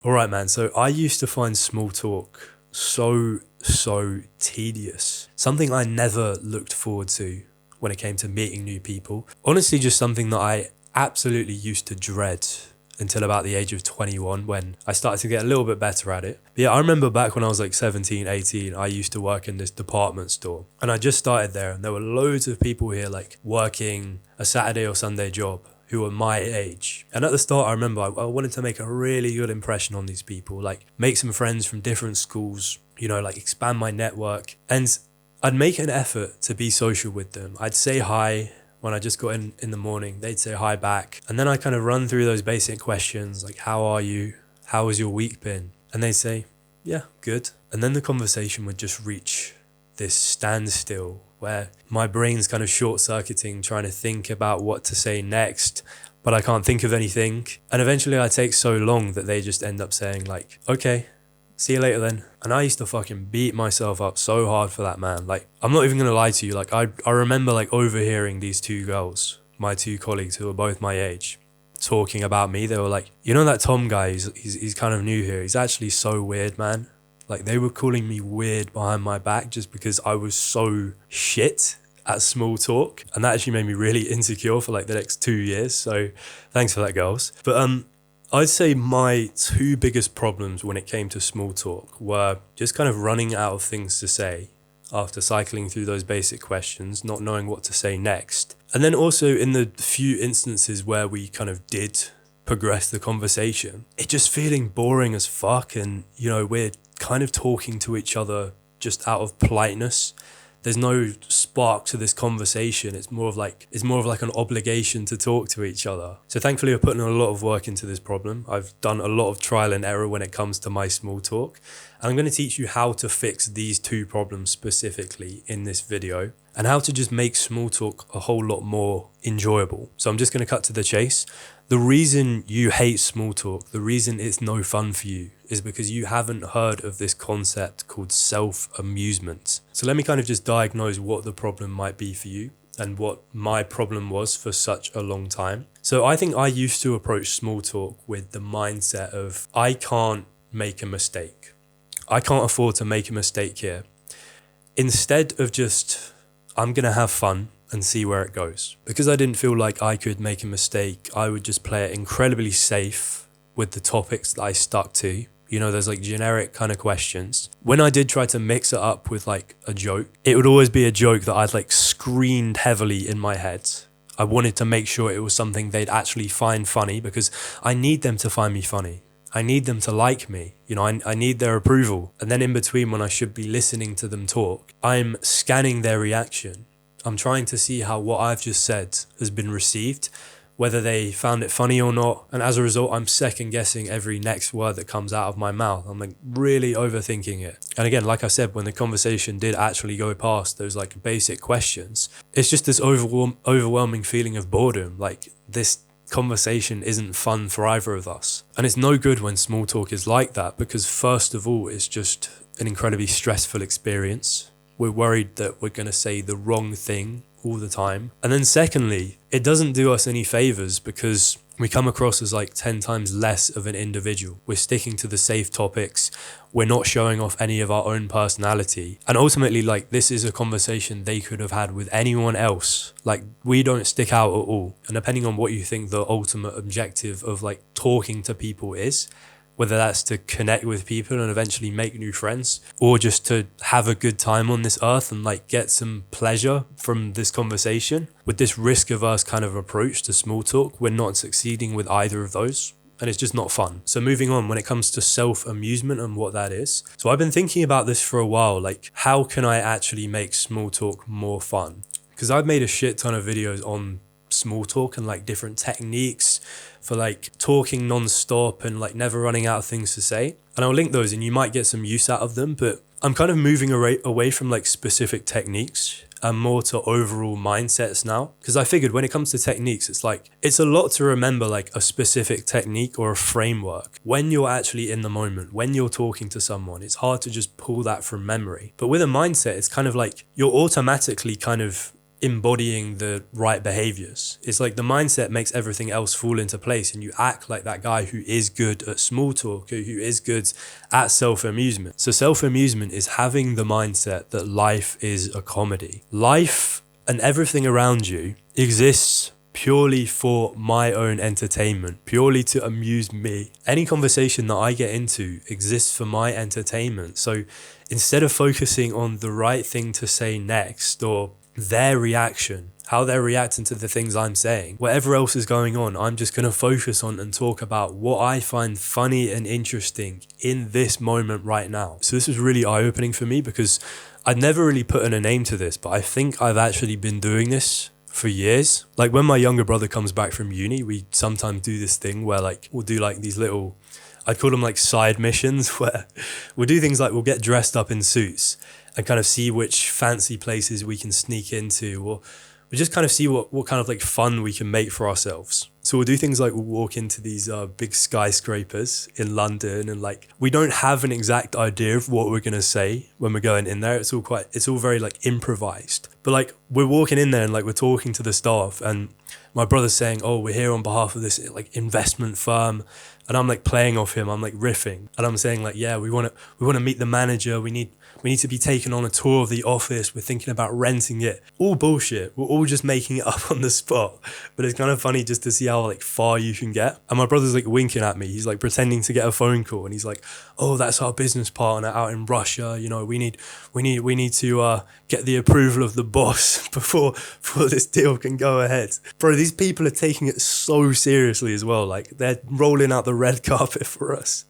All right, man. So I used to find small talk so tedious. Something I never looked forward to when it came to meeting new people. Honestly, just something that I absolutely used to dread until about the age of 21 when I started to get a little bit better at it. But yeah, I remember back when I was like 17, 18, I used to work in this department store and I just started there and there were loads of people here like working a Saturday or Sunday job who were my age. And at the start, I remember I wanted to make a really good impression on these people, like make some friends from different schools, like expand my network. And I'd make an effort to be social with them. I'd say hi when I just got in the morning. They'd say hi back. And then I kind of run through those basic questions like, how are you? How has your week been? And they'd say, yeah, good. And then the conversation would just reach this standstill where my brain's kind of short-circuiting, trying to think about what to say next, but I can't think of anything. And eventually I take so long that they just end up saying like, okay, see you later then. And I used to fucking beat myself up so hard for that, man. Like, I'm not even gonna lie to you. Like, I remember like overhearing these two girls, my two colleagues who were both my age, talking about me. They were like, that Tom guy, he's kind of new here. He's actually so weird, man. Like, they were calling me weird behind my back just because I was so shit at small talk. And that actually made me really insecure for like the next 2 years. So thanks for that, girls. But I'd say my two biggest problems when it came to small talk were just kind of running out of things to say after cycling through those basic questions, not knowing what to say next. And then also in the few instances where we kind of did progress the conversation, it just feeling boring as fuck. And, we're kind of talking to each other just out of politeness. There's no spark to this conversation. It's more of like an obligation to talk to each other. So thankfully, I've put in a lot of work into this problem. I've done a lot of trial and error when it comes to my small talk. And I'm going to teach you how to fix these two problems specifically in this video and how to just make small talk a whole lot more enjoyable. So I'm just going to cut to the chase. The reason you hate small talk, the reason it's no fun for you is because you haven't heard of this concept called self-amusement. So let me kind of just diagnose what the problem might be for you and what my problem was for such a long time. So I think I used to approach small talk with the mindset of, I can't make a mistake. I can't afford to make a mistake here. Instead of just, I'm going to have fun and see where it goes. Because I didn't feel like I could make a mistake, I would just play it incredibly safe with the topics that I stuck to. There's like generic kind of questions. When I did try to mix it up with like a joke, it would always be a joke that I'd like screened heavily in my head. I wanted to make sure it was something they'd actually find funny because I need them to find me funny. I need them to like me. I need their approval. And then in between, when I should be listening to them talk, I'm scanning their reaction. I'm trying to see how what I've just said has been received, whether they found it funny or not. And as a result, I'm second guessing every next word that comes out of my mouth. I'm like really overthinking it. And again, like I said, when the conversation did actually go past those like basic questions, it's just this overwhelming feeling of boredom. Like this conversation isn't fun for either of us. And it's no good when small talk is like that because first of all, it's just an incredibly stressful experience. We're worried that we're going to say the wrong thing all the time. And then secondly, it doesn't do us any favors because we come across as like 10 times less of an individual. We're sticking to the safe topics. We're not showing off any of our own personality. And ultimately, like, this is a conversation they could have had with anyone else. Like, we don't stick out at all. And depending on what you think the ultimate objective of like talking to people is, whether that's to connect with people and eventually make new friends, or just to have a good time on this earth and like get some pleasure from this conversation. With this risk-averse kind of approach to small talk, we're not succeeding with either of those. And it's just not fun. So moving on, when it comes to self-amusement and what that is. So I've been thinking about this for a while, like how can I actually make small talk more fun? Because I've made a shit ton of videos on small talk and like different techniques for like talking non-stop and like never running out of things to say. And I'll link those and you might get some use out of them, but I'm kind of moving away from like specific techniques and more to overall mindsets now. Because I figured when it comes to techniques, it's a lot to remember like a specific technique or a framework. When you're actually in the moment, when you're talking to someone, it's hard to just pull that from memory. But with a mindset, it's kind of like you're automatically kind of embodying the right behaviors. It's like the mindset makes everything else fall into place, and you act like that guy who is good at small talk, who is good at self-amusement. So self-amusement is having the mindset that life is a comedy. Life and everything around you exists purely for my own entertainment, purely to amuse me. Any conversation that I get into exists for my entertainment. So instead of focusing on the right thing to say next, or their reaction, how they're reacting to the things I'm saying, whatever else is going on, I'm just going to focus on and talk about what I find funny and interesting in this moment right now. So this was really eye-opening for me, because I'd never really put in a name to this, but I think I've actually been doing this for years. Like when my younger brother comes back from uni, we sometimes do this thing where like we'll do like these little, I'd call them like side missions, where we'll do things like we'll get dressed up in suits and kind of see which fancy places we can sneak into, or we just kind of see what kind of like fun we can make for ourselves. So we'll do things like we'll walk into these big skyscrapers in London, and like we don't have an exact idea of what we're gonna say when we're going in there. It's all very like improvised. But like we're walking in there and like we're talking to the staff, and my brother's saying, "Oh, we're here on behalf of this like investment firm," and I'm like playing off him. I'm like riffing, and I'm saying like, "Yeah, we want to meet the manager. We need to be taken on a tour of the office. We're thinking about renting it." All bullshit. We're all just making it up on the spot. But it's kind of funny just to see how like far you can get. And my brother's like winking at me. He's like pretending to get a phone call, and he's like, "Oh, that's our business partner out in Russia. You know, we need to get the approval of the boss before this deal can go ahead." Bro, these people are taking it so seriously as well. Like they're rolling out the red carpet for us,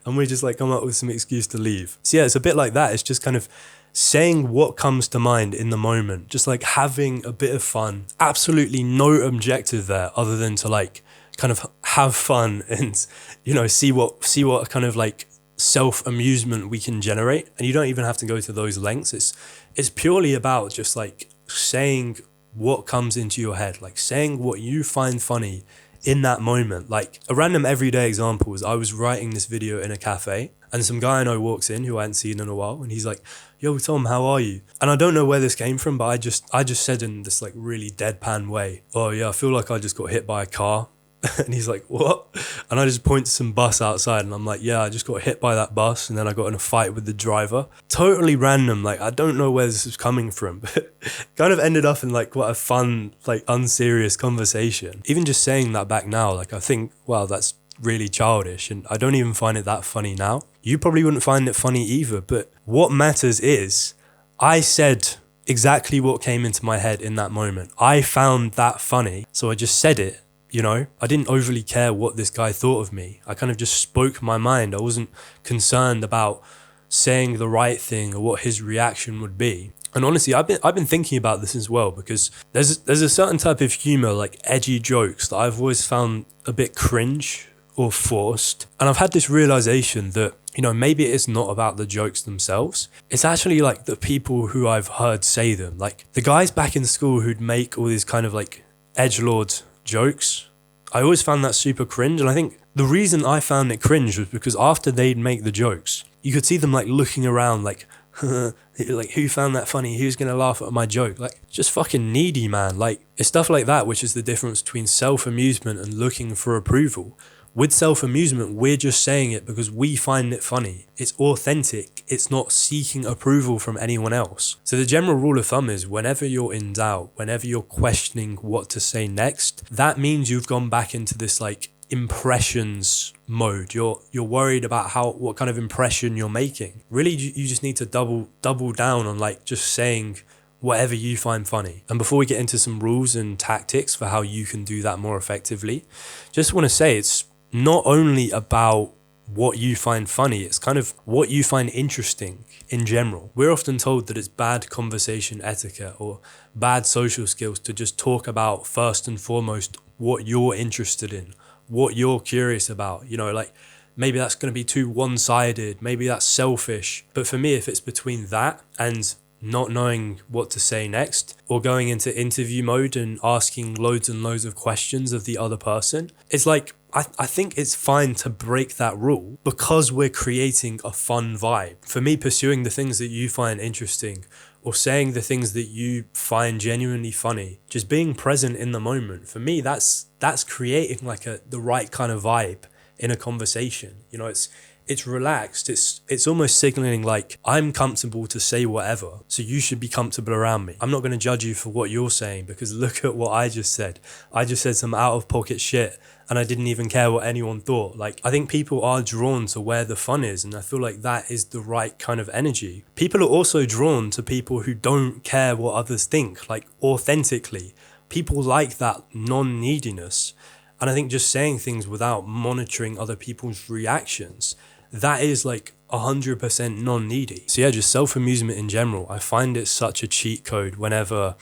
and we just like come up with some excuse to leave. So yeah, it's a bit like that. It's just kind of saying what comes to mind in the moment, just like having a bit of fun. Absolutely no objective there other than to like kind of have fun and, you know, see what kind of like self-amusement we can generate. And you don't even have to go to those lengths. It's purely about just like saying what comes into your head, like saying what you find funny in that moment. Like a random everyday example is I was writing this video in a cafe, and some guy I know walks in who I hadn't seen in a while, and he's like, "Yo, Tom, how are you?" And I don't know where this came from, but I just said in this like really deadpan way, "Oh yeah, I feel like I just got hit by a car." And he's like, "What?" And I just point to some bus outside, and I'm like, "Yeah, I just got hit by that bus, and then I got in a fight with the driver." Totally random. Like I don't know where this is coming from, but kind of ended up in like quite a fun, like unserious conversation. Even just saying that back now, like I think, wow, that's really childish, and I don't even find it that funny now. You probably wouldn't find it funny either, but what matters is I said exactly what came into my head in that moment. I found that funny, so I just said it. You know, I didn't overly care what this guy thought of me. I kind of just spoke my mind. I wasn't concerned about saying the right thing or what his reaction would be. And honestly, I've been thinking about this as well, because there's a certain type of humor, like edgy jokes, that I've always found a bit cringe or forced. And I've had this realization that, you know, maybe it's not about the jokes themselves. It's actually like the people who I've heard say them. Like the guys back in school who'd make all these kind of like edgelord jokes. I always found that super cringe. And I think the reason I found it cringe was because after they'd make the jokes, you could see them like looking around like, like who found that funny? Who's going to laugh at my joke? Like just fucking needy, man. Like it's stuff like that, which is the difference between self-amusement and looking for approval. With self-amusement, we're just saying it because we find it funny. It's authentic. It's not seeking approval from anyone else. So the general rule of thumb is whenever you're in doubt, whenever you're questioning what to say next, that means you've gone back into this like impressions mode. You're worried about what kind of impression you're making. Really, you just need to double down on like just saying whatever you find funny. And before we get into some rules and tactics for how you can do that more effectively, just want to say it's not only about what you find funny, it's kind of what you find interesting in general. We're often told that it's bad conversation etiquette or bad social skills to just talk about first and foremost what you're interested in, what you're curious about. You know, like maybe that's going to be too one-sided, maybe that's selfish. But for me, if it's between that and not knowing what to say next, or going into interview mode and asking loads and loads of questions of the other person, it's like I think it's fine to break that rule because we're creating a fun vibe. For me, pursuing the things that you find interesting or saying the things that you find genuinely funny, just being present in the moment. For me, that's creating like the right kind of vibe in a conversation. You know, it's relaxed. It's almost signaling like, I'm comfortable to say whatever, so you should be comfortable around me. I'm not going to judge you for what you're saying, because look at what I just said. I just said some out of pocket shit, and I didn't even care what anyone thought. Like, I think people are drawn to where the fun is, and I feel like that is the right kind of energy. People are also drawn to people who don't care what others think, like authentically. People like that non-neediness. And I think just saying things without monitoring other people's reactions, that is like 100% non-needy. So yeah, just self-amusement in general, I find it such a cheat code whenever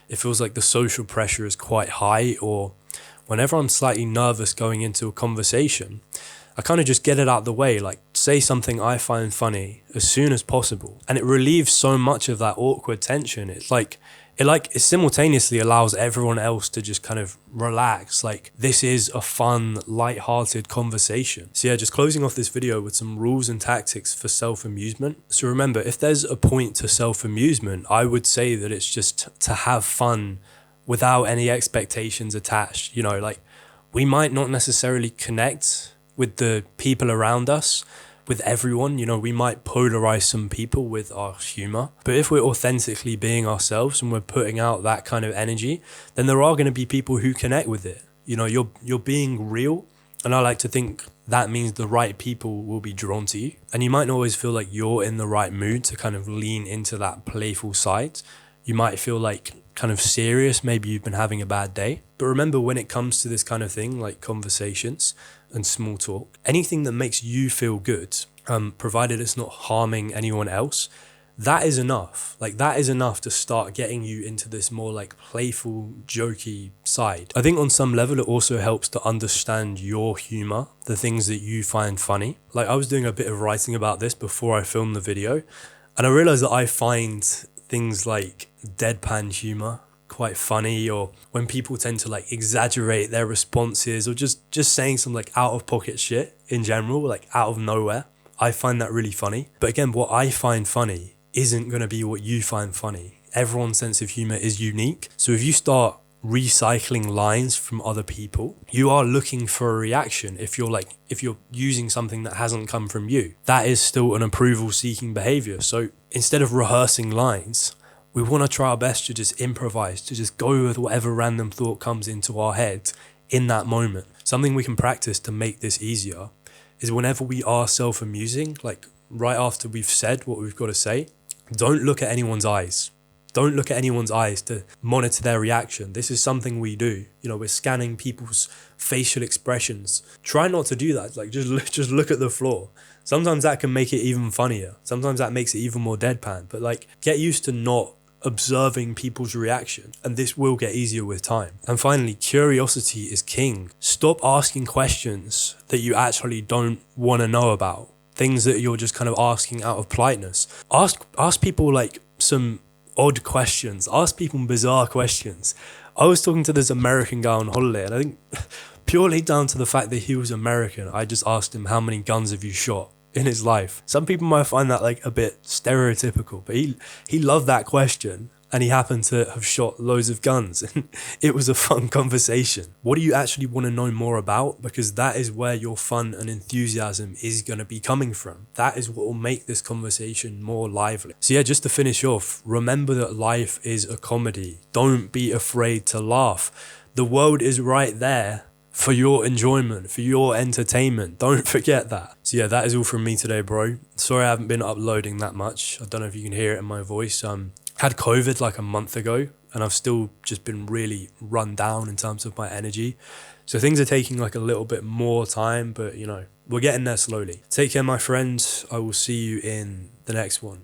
it feels like the social pressure is quite high, or whenever I'm slightly nervous going into a conversation. I kind of just get it out of the way, like say something I find funny as soon as possible. And it relieves so much of that awkward tension. It simultaneously allows everyone else to just kind of relax. Like, this is a fun, light-hearted conversation. So yeah, just closing off this video with some rules and tactics for self-amusement. So remember, if there's a point to self-amusement, I would say that it's just to have fun without any expectations attached. You know, like, we might not necessarily connect with the people around us, with everyone. You know, we might polarize some people with our humor, but if we're authentically being ourselves and we're putting out that kind of energy, then there are going to be people who connect with it. You know, you're being real, and I like to think that means the right people will be drawn to you. And you might not always feel like you're in the right mood to kind of lean into that playful side. You might feel like kind of serious, maybe you've been having a bad day. But remember, when it comes to this kind of thing, like conversations and small talk, anything that makes you feel good, provided it's not harming anyone else, that is enough. Like, that is enough to start getting you into this more like playful, jokey side. I think on some level, it also helps to understand your humor, the things that you find funny. Like, I was doing a bit of writing about this before I filmed the video, and I realized that I find things like deadpan humor quite funny, or when people tend to like exaggerate their responses, or just saying some like out of pocket shit in general, like out of nowhere. I find that really funny. But again, what I find funny isn't going to be what you find funny. Everyone's sense of humor is unique. So if you start recycling lines from other people, you are looking for a reaction. If you're using something that hasn't come from you, that is still an approval seeking behavior. So instead of rehearsing lines, we want to try our best to just improvise, to just go with whatever random thought comes into our head in that moment. Something we can practice to make this easier is whenever we are self-amusing, like right after we've said what we've got to say, don't look at anyone's eyes. Don't look at anyone's eyes to monitor their reaction. This is something we do. You know, we're scanning people's facial expressions. Try not to do that. Like, just look at the floor. Sometimes that can make it even funnier. Sometimes that makes it even more deadpan. But like, get used to not observing people's reaction, and this will get easier with time. And finally, curiosity is king. Stop asking questions that you actually don't want to know about. Things that you're just kind of asking out of politeness. Ask people like some odd questions. Ask people bizarre questions. I was talking to this American guy on holiday, and I think purely down to the fact that he was American, I just asked him, how many guns have you shot in his life? Some people might find that like a bit stereotypical, but he loved that question, and he happened to have shot loads of guns, and it was a fun conversation. What do you actually want to know more about? Because that is where your fun and enthusiasm is going to be coming from. That is what will make this conversation more lively. So yeah, just to finish off, remember that life is a comedy. Don't be afraid to laugh. The world is right there for your enjoyment, for your entertainment. Don't forget that. So yeah, that is all from me today, bro. Sorry I haven't been uploading that much. I don't know if you can hear it in my voice. Had COVID like a month ago, and I've still just been really run down in terms of my energy. So things are taking like a little bit more time, but you know, we're getting there slowly. Take care, my friends. I will see you in the next one.